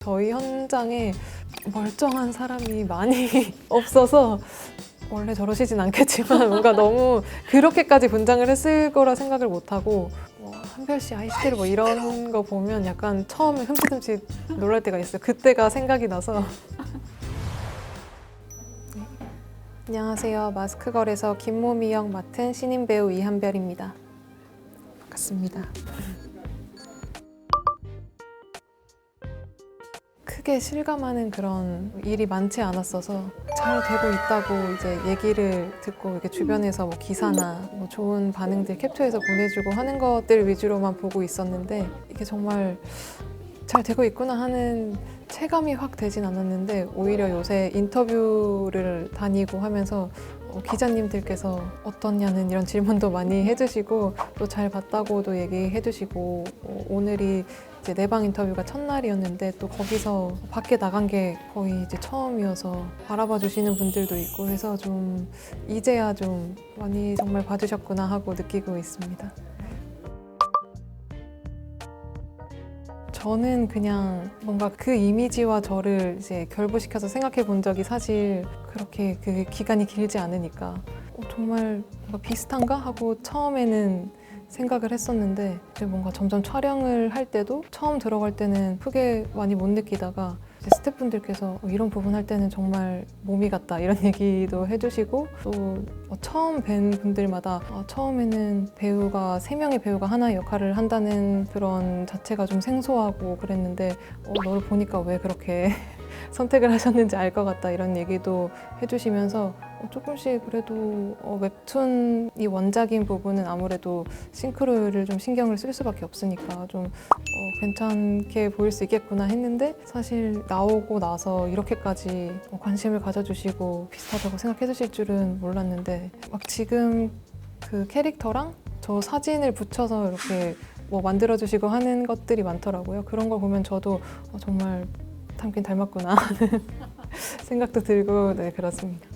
저희 현장에 멀쩡한 사람이 많이 없어서 원래 저러시진 않겠지만 뭔가 너무 그렇게까지 분장을 했을 거라 생각을 못하고 한별 씨 아이스테르 뭐 이런 거 보면 약간 처음에 흠칫흠칫 놀랄 때가 있어요. 그때가 생각이 나서. 네. 안녕하세요. 마스크걸에서 김모미 역 맡은 신인 배우 이한별입니다. 반갑습니다. 크게 실감하는 그런 일이 많지 않았어서 잘 되고 있다고 이제 얘기를 듣고 이렇게 주변에서 뭐 기사나 뭐 좋은 반응들 캡처해서 보내주고 하는 것들 위주로만 보고 있었는데 이게 정말 잘 되고 있구나 하는 체감이 확 되진 않았는데 오히려 요새 인터뷰를 다니고 하면서 기자님들께서 어떻냐는 이런 질문도 많이 해주시고 또 잘 봤다고도 얘기해 주시고 오늘이 이제 내방 인터뷰가 첫날이었는데 또 거기서 밖에 나간 게 거의 이제 처음이어서 바라봐 주시는 분들도 있고 해서 좀 이제야 좀 많이 정말 봐주셨구나 하고 느끼고 있습니다. 저는 그냥 뭔가 그 이미지와 저를 이제 결부시켜서 생각해 본 적이 사실 그렇게 그 기간이 길지 않으니까 정말 뭔가 비슷한가 하고 처음에는 생각을 했었는데 이제 뭔가 점점 촬영을 할 때도 처음 들어갈 때는 크게 많이 못 느끼다가 이제 스태프분들께서 이런 부분 할 때는 정말 몸이 같다 이런 얘기도 해주시고 또 처음 뵌 분들마다 처음에는 배우가 3명의 배우가 하나의 역할을 한다는 그런 자체가 좀 생소하고 그랬는데 너를 보니까 왜 그렇게 선택을 하셨는지 알 것 같다 이런 얘기도 해주시면서 조금씩 그래도 웹툰이 원작인 부분은 아무래도 싱크로율을 좀 신경을 쓸 수밖에 없으니까 좀 괜찮게 보일 수 있겠구나 했는데 사실 나오고 나서 이렇게까지 관심을 가져주시고 비슷하다고 생각해 주실 줄은 몰랐는데 막 지금 그 캐릭터랑 저 사진을 붙여서 이렇게 뭐 만들어주시고 하는 것들이 많더라고요. 그런 걸 보면 저도 정말 닮긴 닮았구나 하는 생각도 들고 네 그렇습니다.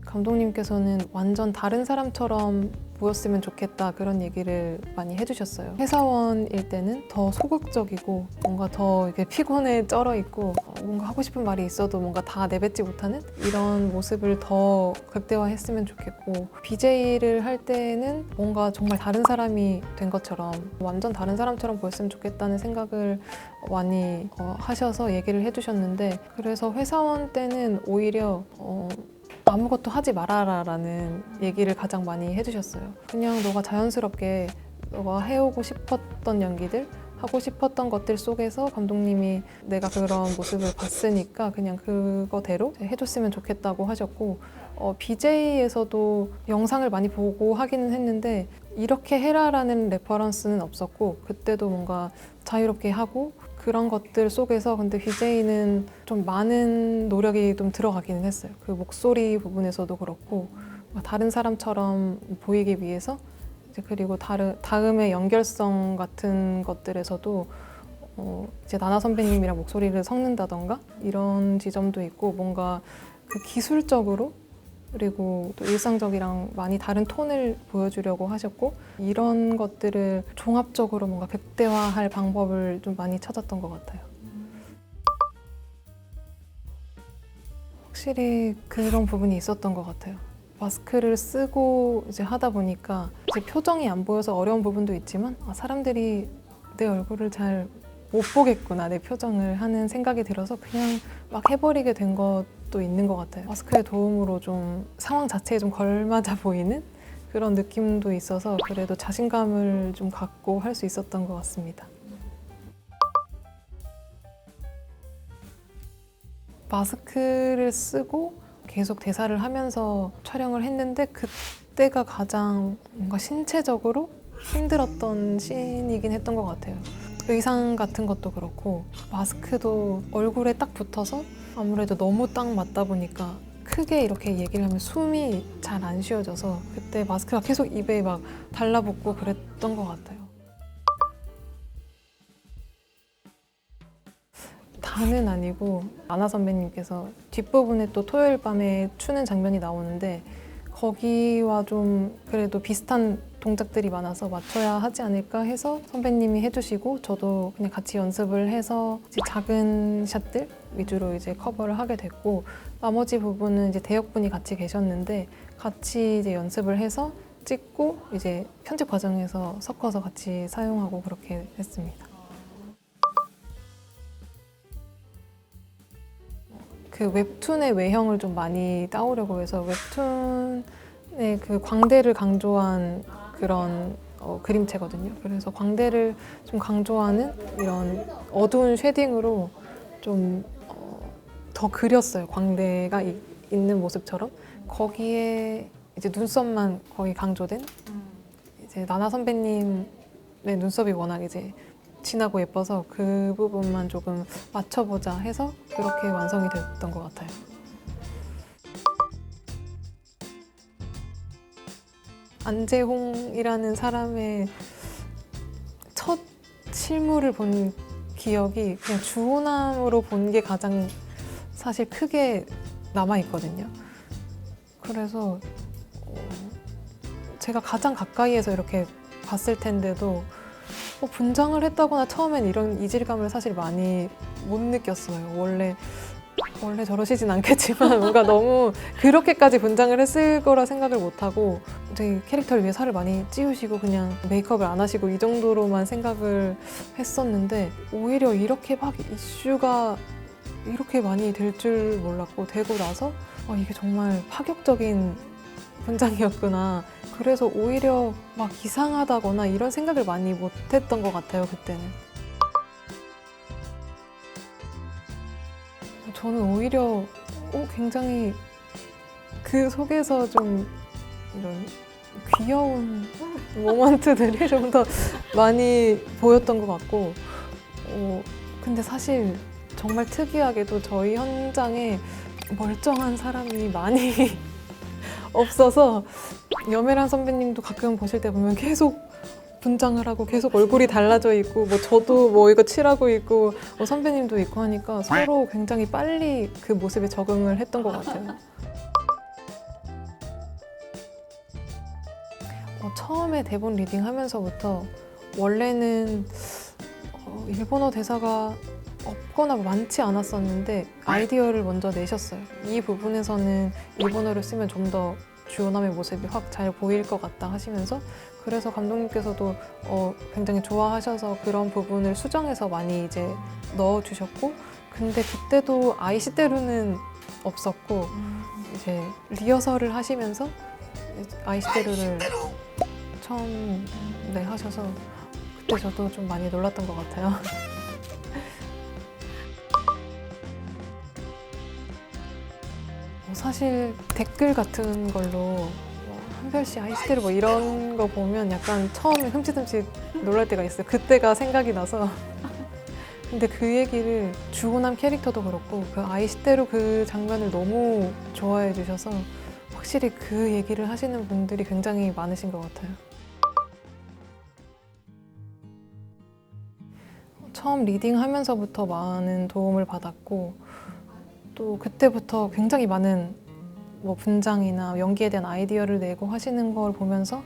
감독님께서는 완전 다른 사람처럼 보였으면 좋겠다 그런 얘기를 많이 해주셨어요. 회사원일 때는 더 소극적이고 뭔가 더 이렇게 피곤에 쩔어 있고 뭔가 하고 싶은 말이 있어도 뭔가 다 내뱉지 못하는 이런 모습을 더 극대화했으면 좋겠고 BJ를 할 때는 뭔가 정말 다른 사람이 된 것처럼 완전 다른 사람처럼 보였으면 좋겠다는 생각을 많이 하셔서 얘기를 해주셨는데 그래서 회사원 때는 오히려 아무것도 하지 말아라 라는 얘기를 가장 많이 해주셨어요. 그냥 너가 자연스럽게 너가 해오고 싶었던 연기들 하고 싶었던 것들 속에서 감독님이 내가 그런 모습을 봤으니까 그냥 그거대로 해줬으면 좋겠다고 하셨고 BJ에서도 영상을 많이 보고 하기는 했는데 이렇게 해라라는 레퍼런스는 없었고 그때도 뭔가 자유롭게 하고 그런 것들 속에서 근데 BJ는 좀 많은 노력이 좀 들어가기는 했어요. 그 목소리 부분에서도 그렇고 다른 사람처럼 보이기 위해서 이제 그리고 다음의 연결성 같은 것들에서도 이제 나나 선배님이랑 목소리를 섞는다던가 이런 지점도 있고 뭔가 그 기술적으로 그리고 또 일상적이랑 많이 다른 톤을 보여주려고 하셨고 이런 것들을 종합적으로 뭔가 극대화할 방법을 좀 많이 찾았던 것 같아요. 확실히 그런 부분이 있었던 것 같아요. 마스크를 쓰고 이제 하다 보니까 이제 표정이 안 보여서 어려운 부분도 있지만 사람들이 내 얼굴을 잘 못 보겠구나 내 표정을 하는 생각이 들어서 그냥 막 해버리게 된 것도 있는 것 같아요. 마스크의 도움으로 좀 상황 자체에 좀 걸맞아 보이는 그런 느낌도 있어서 그래도 자신감을 좀 갖고 할 수 있었던 것 같습니다. 마스크를 쓰고 계속 대사를 하면서 촬영을 했는데 그때가 가장 뭔가 신체적으로 힘들었던 씬이긴 했던 것 같아요. 의상 같은 것도 그렇고 마스크도 얼굴에 딱 붙어서 아무래도 너무 딱 맞다 보니까 크게 이렇게 얘기를 하면 숨이 잘 안 쉬어져서 그때 마스크가 계속 입에 막 달라붙고 그랬던 것 같아요. 다는 아니고 나나 선배님께서 뒷부분에 또 토요일 밤에 추는 장면이 나오는데 거기와 좀 그래도 비슷한 동작들이 많아서 맞춰야 하지 않을까 해서 선배님이 해주시고 저도 그냥 같이 연습을 해서 이제 작은 샷들 위주로 이제 커버를 하게 됐고 나머지 부분은 이제 대역분이 같이 계셨는데 같이 이제 연습을 해서 찍고 이제 편집 과정에서 섞어서 같이 사용하고 그렇게 했습니다. 그 웹툰의 외형을 좀 많이 따오려고 해서 웹툰의 그 광대를 강조한 그런 그림체거든요. 그래서 광대를 좀 강조하는 이런 어두운 쉐딩으로 좀 더 그렸어요. 광대가 있는 모습처럼. 거기에 이제 눈썹만 거의 강조된 이제 나나 선배님의 눈썹이 워낙 이제 진하고 예뻐서 그 부분만 조금 맞춰보자 해서 그렇게 완성이 됐던 것 같아요. 안재홍이라는 사람의 첫 실물을 본 기억이 그냥 주호남으로 본 게 가장 사실 크게 남아있거든요. 그래서 제가 가장 가까이에서 이렇게 봤을 텐데도 분장을 했다거나 처음엔 이런 이질감을 사실 많이 못 느꼈어요. 원래 저러시진 않겠지만 뭔가 너무 그렇게까지 분장을 했을 거라 생각을 못하고 되게 캐릭터를 위해 살을 많이 찌우시고 그냥 메이크업을 안 하시고 이 정도로만 생각을 했었는데 오히려 이렇게 막 이슈가 이렇게 많이 될 줄 몰랐고 되고 나서 이게 정말 파격적인 분장이었구나. 그래서 오히려 막 이상하다거나 이런 생각을 많이 못했던 것 같아요, 그때는. 저는 오히려 굉장히 그 속에서 좀 이런 귀여운 모먼트들이 좀 더 많이 보였던 것 같고 근데 사실 정말 특이하게도 저희 현장에 멀쩡한 사람이 많이 없어서 여메란 선배님도 가끔 보실 때 보면 계속 분장을 하고 계속 얼굴이 달라져 있고 저도 이거 칠하고 있고 선배님도 있고 하니까 서로 굉장히 빨리 그 모습에 적응을 했던 것 같아요. 처음에 대본 리딩 하면서부터 원래는 일본어 대사가 없거나 많지 않았었는데 아이디어를 먼저 내셨어요. 이 부분에서는 일본어를 쓰면 좀 더 주호남의 모습이 확 잘 보일 것 같다 하시면서 그래서 감독님께서도 굉장히 좋아하셔서 그런 부분을 수정해서 많이 이제 넣어주셨고 근데 그때도 아이시대루는 없었고 이제 리허설을 하시면서 아이시대루를 처음 하셔서 그때 저도 좀 많이 놀랐던 것 같아요. 사실 댓글 같은 걸로 한별씨 아이시대루 이런 거 보면 약간 처음에 흠칫흠칫 놀랄 때가 있어요. 그때가 생각이 나서 근데 그 얘기를 주호남 캐릭터도 그렇고 그 아이시대루 그 장면을 너무 좋아해 주셔서 확실히 그 얘기를 하시는 분들이 굉장히 많으신 것 같아요. 처음 리딩 하면서부터 많은 도움을 받았고 또 그때부터 굉장히 많은 분장이나 연기에 대한 아이디어를 내고 하시는 걸 보면서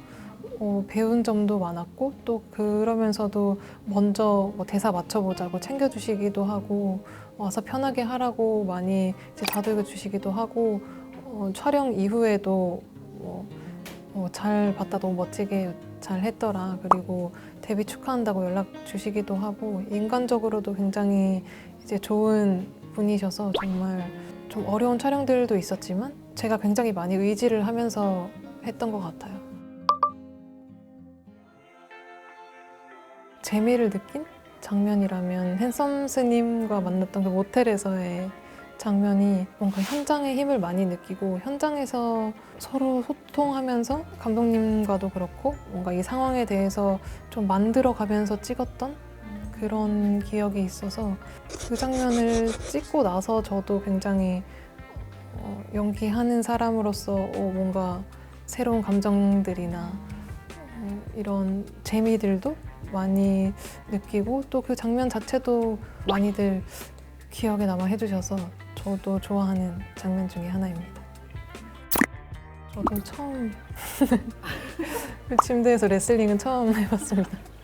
배운 점도 많았고 또 그러면서도 먼저 대사 맞춰보자고 챙겨주시기도 하고 와서 편하게 하라고 많이 이제 다독여 주시기도 하고 촬영 이후에도 잘 봤다 너무 멋지게 잘 했더라 그리고 데뷔 축하한다고 연락 주시기도 하고 인간적으로도 굉장히 이제 좋은 분이셔서 정말 좀 어려운 촬영들도 있었지만 제가 굉장히 많이 의지를 하면서 했던 것 같아요. 재미를 느낀 장면이라면 핸섬 스님과 만났던 그 모텔에서의 장면이 뭔가 현장의 힘을 많이 느끼고 현장에서 서로 소통하면서 감독님과도 그렇고 뭔가 이 상황에 대해서 좀 만들어가면서 찍었던 그런 기억이 있어서 그 장면을 찍고 나서 저도 굉장히 연기하는 사람으로서 뭔가 새로운 감정들이나 이런 재미들도 많이 느끼고 또 그 장면 자체도 많이들 기억에 남아 해주셔서 저도 좋아하는 장면 중에 하나입니다. 저도 처음 침대에서 레슬링은 처음 해봤습니다.